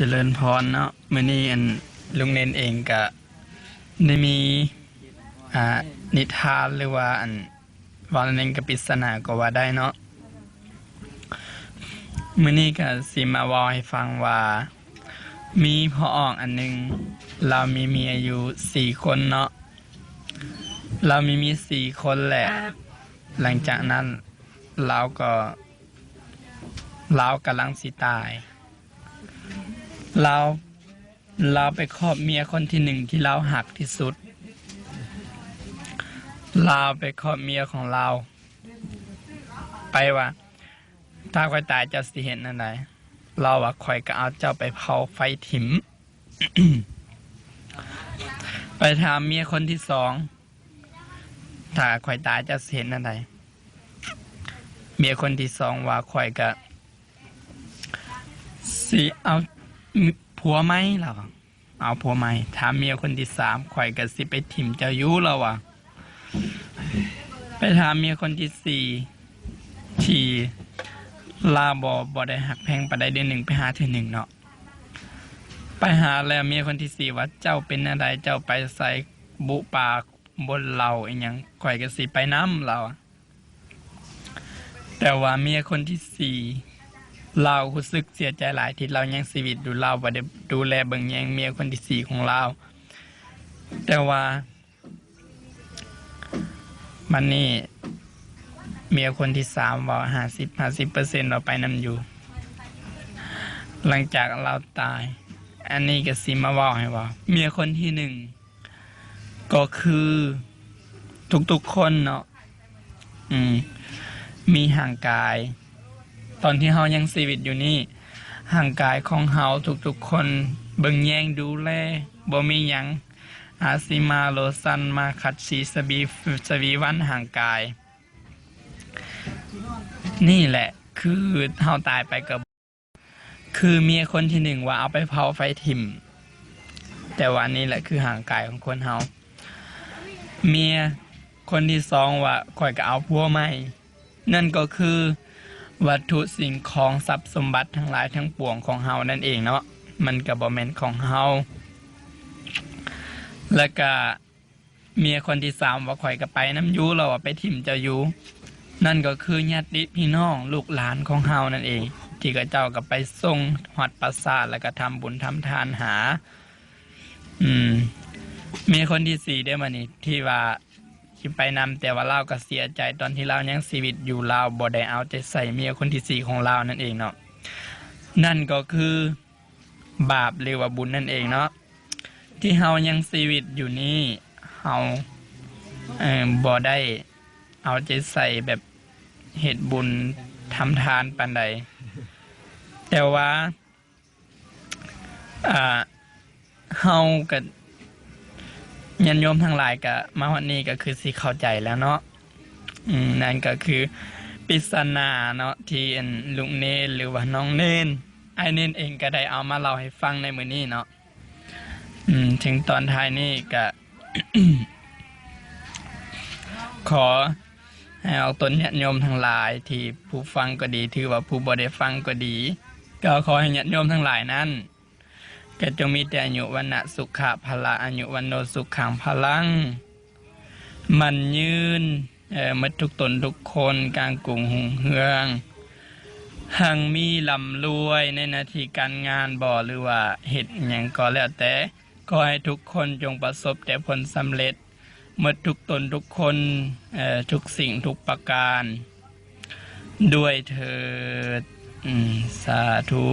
เจริญพรเนาะมื้อนี้ลุงเน้นเองก็ได้มีนิทานหรือว่าว่านั่นเองก็ปริศนาก็ว่าได้เนาะมื้อนี้ก็สิมาเว้าให้ฟังว่ามีพ่ออ้องอันนึงเรามีเมียอยู่4คนเนาะเรามี4คนแหละหลังจากนั้นเรากำลังสิตายเราไปคบเมียคนที่1ที่เราหักที่สุดเราไปคบเมียของเราไปว่าถ้าข่อยตายเจ้าสิเห็นอันใดเราว่าข่อยก็เอาเจ้าไปเผาไฟถิ่ม ไปถามเมียคนที่2ถ้าข่อยตายเจ้าสิเห็นอันใดเมียคนที่2ว่าข่อยก็สิเอาผัวไหมล่ะเอาผัวไหมถามเมียคนที่3ข่อยก็สิไปถิ่มเจ้าอยู่แล้วว่ะไปถามเมียคนที่4ที่ลาบ่ได้หักแพงปานใดเดือน1ไปหาเทื่อ1เนาะไปหาแล้วเมียคนที่4ว่าเจ้าเป็นอะไรเจ้าไปใส่บุปาบนเราอีหยังข่อยก็สิไปนำเราแต่ว่าเมียคนที่4เรารู้สึกเสียใจหลายที่เรายังชีวิตอยู่เราบ่ได้ดูแลเบิ่งแยงเมียคนที่4ของเราแต่ว่ามันนี่เมียคนที่3ว่า50% เราไปนำอยู่หลังจากเราตายอันนี้ก็สิมาเว้าให้ว่าเมียคนที่1ก็คือทุกๆคนเนาะมีห่างกายตอนที่เฮายังชีวิตอยู่นี่ห่างกายของเฮาทุกๆคนเบิ่งแยงดูแลบ่มีหยังอาสิมาโลซันมาขัดสีสวีวันห่างกายนี่แหละคือเฮาตายไปกับคือเมียคนที่1ว่าเอาไปเผาไฟถิ่มแต่ว่านี่แหละคือห่างกายของคนเฮาเมียคนที่2ว่าข่อยก็เอาผัวใหม่นั่นก็คือวัตถุสิ่งของทรัพย์สมบัติทั้งหลายทั้งปวงของเฮานั่นเองเนาะมันก็บ่แม่นของเฮาแล้วก็เมียคนที่3ว่าข่อยก็ไปน้ำอยู่เราไปถิ่มเจ้าอยู่นั่นก็คือญาติพี่น้องลูกหลานของเฮานั่นเองที่ก็เจ้าก็ไปส่งฮอดปราสาทแล้วก็ทำบุญทำทานหาเมียคนที่4ได้มานี่ที่ว่าสิไปนำแต่ว่าเราก็เสียใจตอนที่เรายังชีวิตอยู่เราบ่ได้เอาใจใส่เมียคนที่4ของเรานั่นเองเนาะนั่นก็คือบาปหรือว่าบุญนั่นเองเนาะที่เฮายังชีวิตอยู่นี้เฮาบ่ได้เอาใจใส่แบบเฮ็ดบุญทำทานปานใดแต่ว่าเฮาก็ญาติโยมทั้งหลายก็มาวันนี้ก็คือสิเข้าใจแล้วเนาะนั่นก็คือปริศนาเนาะที่ลุงเนนหรือว่าน้องเนนไอ้เนนเองก็ได้เอามาเล่าให้ฟังในมื้อนี้เนาะถึงตอนท้ายนี้ก็ ขอให้เอาตนญาติโยมทั้งหลายที่ผู้ฟังก็ดีถือว่าผู้บ่ได้ฟังก็ดีก็ขอให้ญาติโยมทั้งหลายนั้นก็จงมีแต่อายุวันนะสุขะพละอายุวันโนสุขังพลังมันยืนหมดทุกตนทุกคนกลางกรุงหุ่งเฮืองหังมีลำรวยในหน้าที่การงานบ่หรือว่าเฮ็ดหยังก็แล้วแต่ขอให้ทุกคนจงประสบแต่ผลสำเร็จหมดทุกตนทุกคนทุกสิ่งทุกประการด้วยเถิดสาธุ